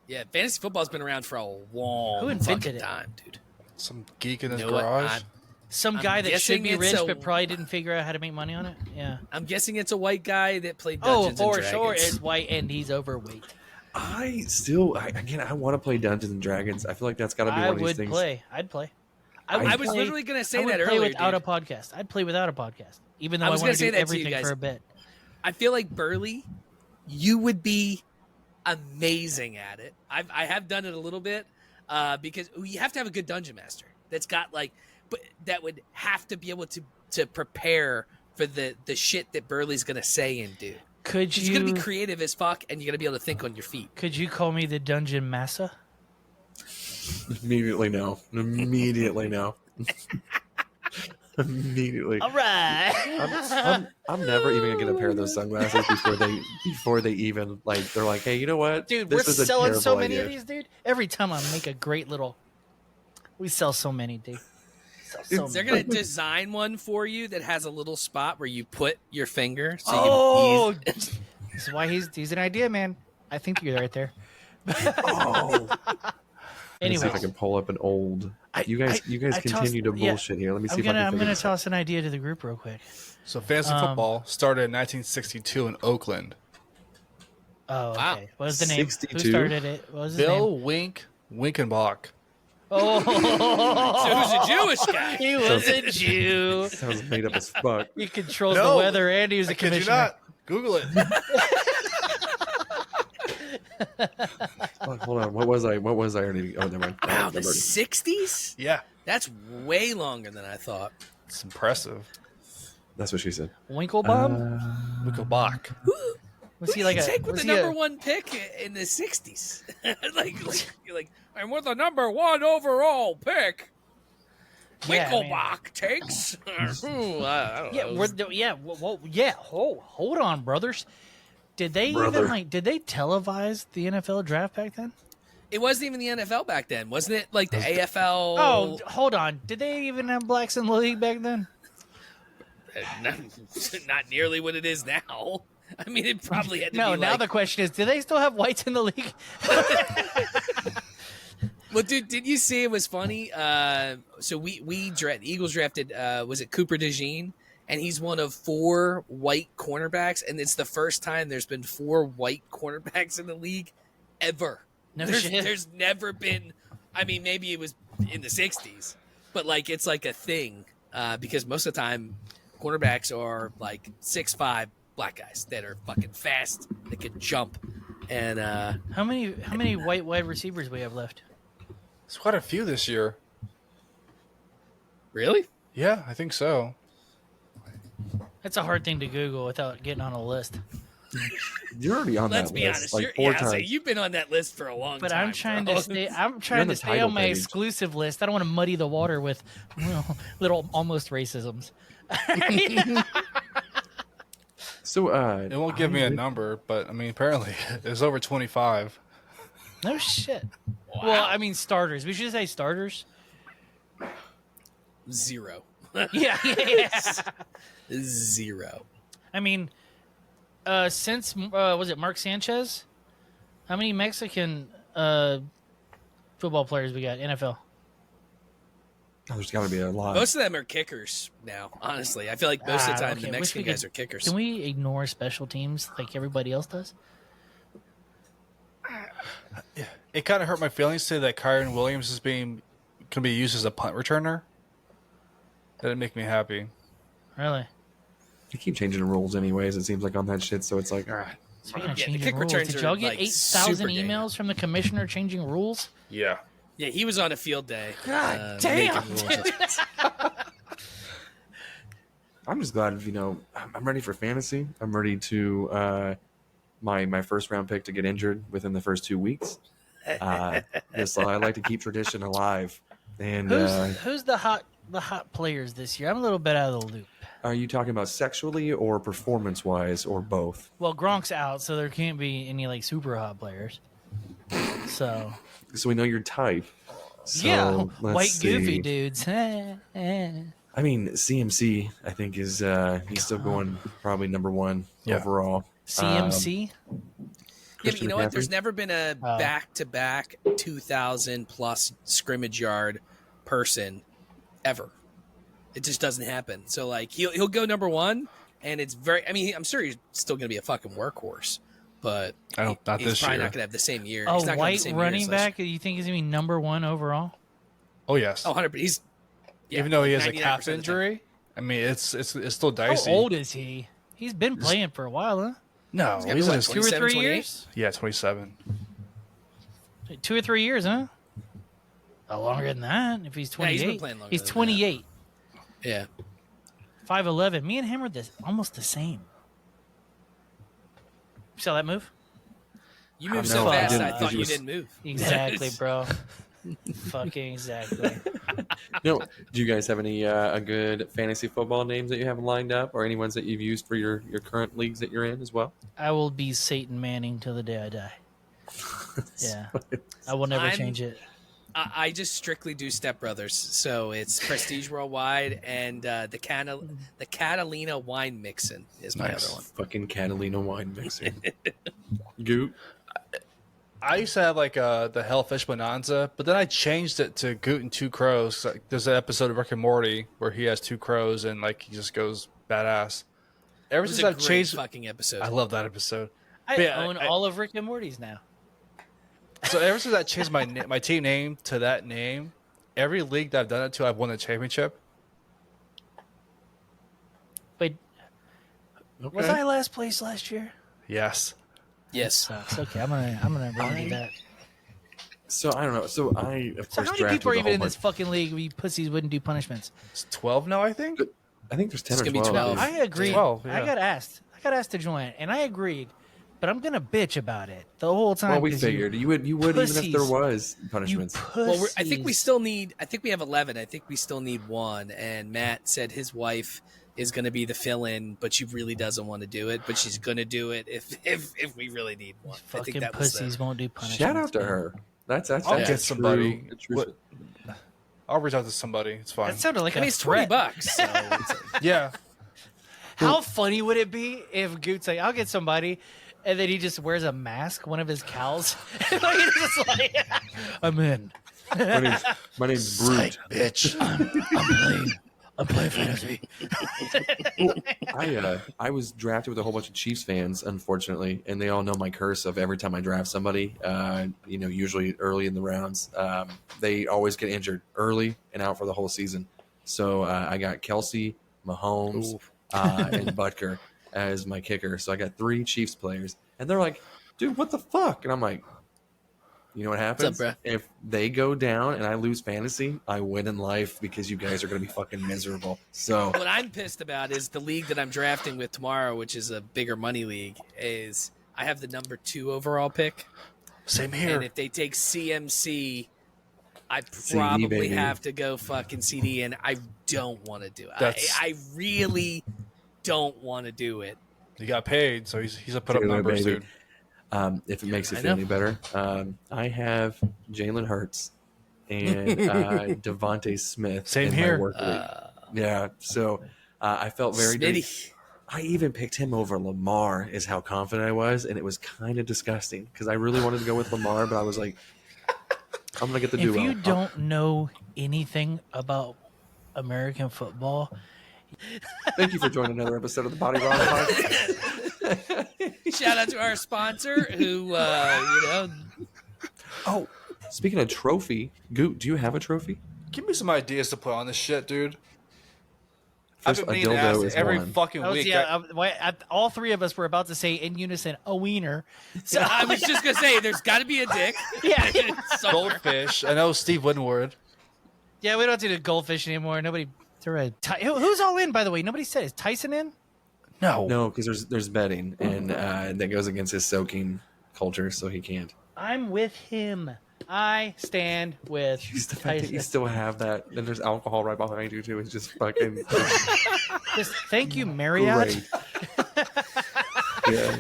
Yeah, fantasy football's been around for a long Who invented it? time, dude. Some geek in his You know what? garage. Some I'm guy that should guessing be it's rich a- but probably didn't figure out how to make money on it. Yeah. I'm guessing it's a white guy that played Oh, Dungeons for and sure, Dragons. it's white and he's overweight. I want to play Dungeons and Dragons. I feel like that's got to be I one of these would things. play. I'd play. I was literally going to say I would that play earlier, without dude. a podcast. I'd play without a podcast, even though I I, was want gonna to say do that to you everything guys. for a bit. I feel like Burley, you would be amazing at it. I have done it a little bit because you have to have a good dungeon master that's got but that would have to be able to prepare for the shit that Burley's going to say and do. Could He's you? going to be creative as fuck, and you're going to be able to think on your feet. Could you call me the dungeon massa? Immediately no. Immediately no. Immediately. All right. I'm never even gonna get a pair of those sunglasses before they even they're like, hey, you know what, Dude, this we're is a selling so terrible many idea. of these, dude. Every time I make a great little, we sell so many, dude. Sell so They're many. going to design one for you that has a little spot where you put your finger. So Oh, this is why he's an idea man. I think you're right there. Oh. Let me see if I Anyways, can pull up an old. You guys continue to bullshit here. Let me see if I can. I'm figure gonna this out. toss an idea to the group real quick. So fantasy football started in 1962 in Oakland. Oh, okay. Wow. What was the name? 62? Who started it? What was his Bill name? Wink Winkenbach. Oh, So who's a Jewish guy? he was a Jew. Sounds made up as fuck. He controlled No, the weather, and he was a I kid you commissioner. not. Google it. Oh, hold on. What was I already? Oh, never mind. Wow, Never the mind. 60s? Yeah, That's way longer than I thought. it's impressive. That's what she said. Winklebum? Winkelbach. Was he Who like do you a? take with Was the he number a, one pick in the 60s? like you're like, I'm with the number 1 overall pick. Yeah, I mean- Winklebach takes. Ooh, I don't Yeah, know. yeah. Hold on, brothers. Did they Brother. even did they televise the NFL draft back then? It wasn't even the NFL back then, wasn't it? Like the AFL. Oh, hold on. Did they even have blacks in the league back then? not nearly what it is now. I mean, it probably had to No. be Now like, the question is, do they still have whites in the league? Well, dude, did you see it was funny? So the Eagles drafted, was it Cooper DeJean? And he's one of 4 white cornerbacks, and it's the first time there's been 4 white cornerbacks in the league ever. No there's, shit. There's never been. I mean, maybe it was in the 60s, but it's like a thing because most of the time cornerbacks are like 6'5" black guys that are fucking fast, that can jump, and How many white wide receivers we have left? There's quite a few this year. really. Yeah, I think so. That's a hard thing to Google without getting on a list. You're already on Let's that be list honest. like You're, 4 yeah, I'll times. say you've been on that list for a long But time. I'm trying bro. to stay. I'm You're trying on to the stay title on my page. exclusive list. I don't want to muddy the water with little almost racisms. So It won't give me a number, but I mean, apparently it's over 25. No shit. Well, I mean starters. We should say starters. 0. Yeah. 0. I mean, since was it Mark Sanchez? How many Mexican football players we got? NFL. There's got to be a lot. Most of them are kickers now. Honestly, I feel like most of the time okay. the Wish Mexican we could- guys are kickers. Can we ignore special teams like everybody else does? It kind of hurt my feelings to say that Kyron Williams can be used as a punt returner. That didn't make me happy. Really? They keep changing the rules anyways, it seems like, on that shit. So it's like, all right. Speaking of Yeah, the changing kick rules, returns did are, y'all get like, 8,000 super dangerous. emails from the commissioner changing rules? Yeah. Yeah, he was on a field day. God damn, making rules. I'm just glad, I'm ready for fantasy. I'm ready to my first round pick to get injured within the first 2 weeks. I like to keep tradition alive. And Who's the hot players this year? I'm a little bit out of the loop. are you talking about sexually or performance wise or both? Well, Gronk's out, so there can't be any like super hot players. So So we know your type. So yeah, let's white see. goofy dudes. I mean, CMC, I think is he's still going probably number one overall. CMC. Yeah, but Christian you know what? McCaffrey? There's never been a back-to-back 2,000 plus scrimmage yard person ever. It just doesn't happen. So like he'll go number one, and it's very. I mean, I'm sure he's still going to be a fucking workhorse, but Not he's this probably year. not going to have the same year. A He's not gonna have the white same year running as back. You think he's gonna be number one overall? Oh yes. 100. He's Even though he has a 99% calf of the time. injury, I mean it's still How dicey. old is he? He's been playing for a while, huh? No, He's gotta he's be, in what, his 2 or 3 27, years. 27. 2 or 3 years, huh? Longer than that. If he's Yeah, 28, he's been playing longer he's than that. 28. Yeah. 5'11". Me and him are almost the same. You saw that move? You moved I so know, I fast, didn't, I thought because you you didn't move. Exactly, bro. Fucking exactly. No, do you guys have any a good fantasy football names that you have lined up, or any ones that you've used for your current leagues that you're in as well? I will be Satan Manning till the day I die. Yeah, I will never I'm- change it. I just strictly do Step Brothers, so it's Prestige Worldwide and the Catalina Wine Mixin is my Nice. other one. Fucking Catalina wine mixing. Goot. I used to have like the Hellfish Bonanza, but then I changed it to Goot and Two Crows. Like, there's an episode of Rick and Morty where he has two crows and like he just goes badass. Ever It was since a I've great changed, fucking episode. I love that episode. I Yeah, own all of Rick and Morty's now. So ever since I changed my team name to that name, every league that I've done it to, I've won the championship. Wait, was I last place last year? Yes. Yes. Sucks. Okay, I'm gonna remedy that. So I don't know. So I of So course how many drafted people are a even whole in this bunch. fucking league where you pussies wouldn't do punishments? It's 12 now, I think. I think there's 10 It's or gonna be 12. 12. dude. I agreed. 12, I yeah. got asked to join, and I agreed. But I'm gonna bitch about it the whole time. Well, we 'cause figured you would even if pussies. there was You punishments. Well, I think we pussies. still need. I think we have 11. I think we still need one. And Matt said his wife is going to be the fill-in, but she really doesn't want to do it. But she's going to do it if we really need one. I think Fucking that was pussies won't do punishments. Shout out to man. her. That's I'll that's get a somebody. true- a true- What- I'll reach out to somebody. It's fine. That sounded like I mean, a it's $20. threat. So it's- Yeah. How funny would it be if Goot's like, I'll get somebody, and then he just wears a mask, one of his cows, and like, he's just like, I'm in. my name's Brute. Bitch. I'm playing fantasy. I was drafted with a whole bunch of Chiefs fans, unfortunately, and they all know my curse of every time I draft somebody, usually early in the rounds, they always get injured early and out for the whole season. So I got Kelsey, Mahomes, and Butker as my kicker. So I got 3 Chiefs players, and they're like, "Dude, what the fuck?" And I'm like, "You know what happens? What's up, If they go down and I lose fantasy, I win in life because you guys are going to be fucking miserable." So what I'm pissed about is the league that I'm drafting with tomorrow, which is a bigger money league. Is I have the number 2 overall pick, Same and here. if they take CMC, I CD, probably baby. have to go fucking CD, and I don't want to do it. That's- I really don't want to do it. He got paid, so he's a put up Taylor, numbers, baby. dude. If it makes it I feel know. any better, I have Jalen Hurts and Devontae Smith. Same in here. My work league. Yeah, so I felt very. Smitty. I even picked him over Lamar, is how confident I was, and it was kind of disgusting because I really wanted to go with Lamar, but I was like, I'm gonna get the If duo. you don't know anything about American football. Thank you for joining another episode of the Body Wrong podcast. Shout out to our sponsor who, Oh, speaking of trophy, Goot, do you have a trophy? Give me some ideas to put on this shit, dude. First, I've been a meaning to dildo ask is every one. fucking week. All three of us were about to say in unison a wiener. so I was just going to say, there's got to be a dick. Yeah. somewhere. Goldfish. I know Steve Winward. Yeah, we don't do the goldfish anymore. Nobody. Who's all in, by the way? Nobody said. Is Tyson in? No. No, because there's betting, and that goes against his soaking culture, so he can't. I'm with him. I stand with Just the fact that Tyson. you still have that, and there's alcohol right behind you too. It's just fucking Just, thank you, Marriott. great. Yeah.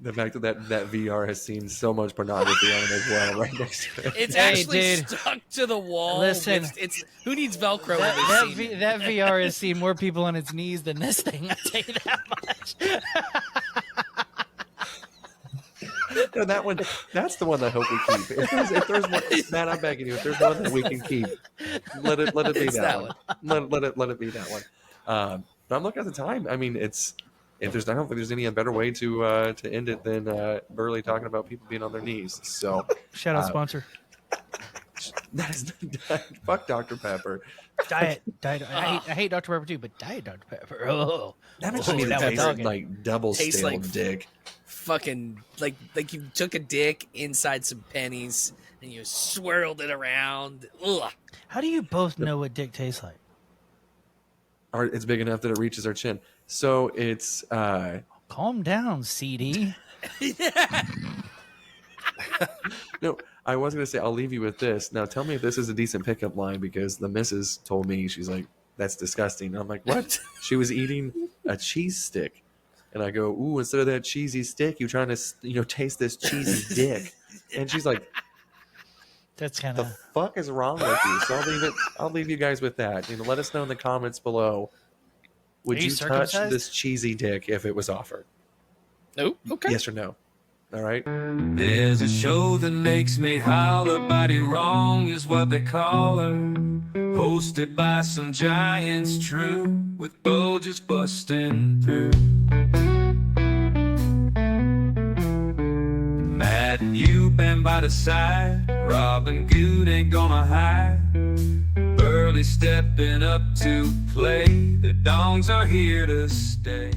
The fact that VR has seen so much pornography on it as well, right next to it. It's Hey, actually dude. stuck to the wall. Listen. It's who needs Velcro when they've seen it? That VR has seen more people on its knees than this thing. I'll tell you that much. No, that one, that's the one that I hope we keep. If there's one, Matt, I'm begging you, if there's one that we can keep, let it be It's that that one. Let it be that one. But I'm looking at the time. I mean, it's I don't think there's any better way to end it than Burley talking about people being on their knees. So Shout out sponsor. that is fuck Dr. Pepper. Diet. I hate Dr. Pepper too, but Diet Dr. Pepper. Oh, That makes me now we're taste talking. like double Tastes stale like- dick. Fucking like you took a dick inside some pennies and you swirled it around. Ugh. How do you both know what dick tastes like? It's big enough that it reaches our chin. So it's Calm down, CD. no. I was going to say I'll leave you with this. Now tell me if this is a decent pickup line because the missus told me she's like that's disgusting. And I'm like what? She was eating a cheese stick. And I go, ooh, instead of that cheesy stick, you trying to, taste this cheesy dick. And she's like, That's kind the of. fuck is wrong with you? So I'll leave you guys with that. Let us know in the comments below. Would Are you you touch circumcised? this cheesy dick if it was offered? Oh, okay. Yes or no? All right. There's a show that makes me holler, body wrong is what they call her. Hosted by some giants, true, with bulges busting through. Matt and you been by the side, Robin Good ain't gonna hide. Burley stepping up to play, the dongs are here to stay.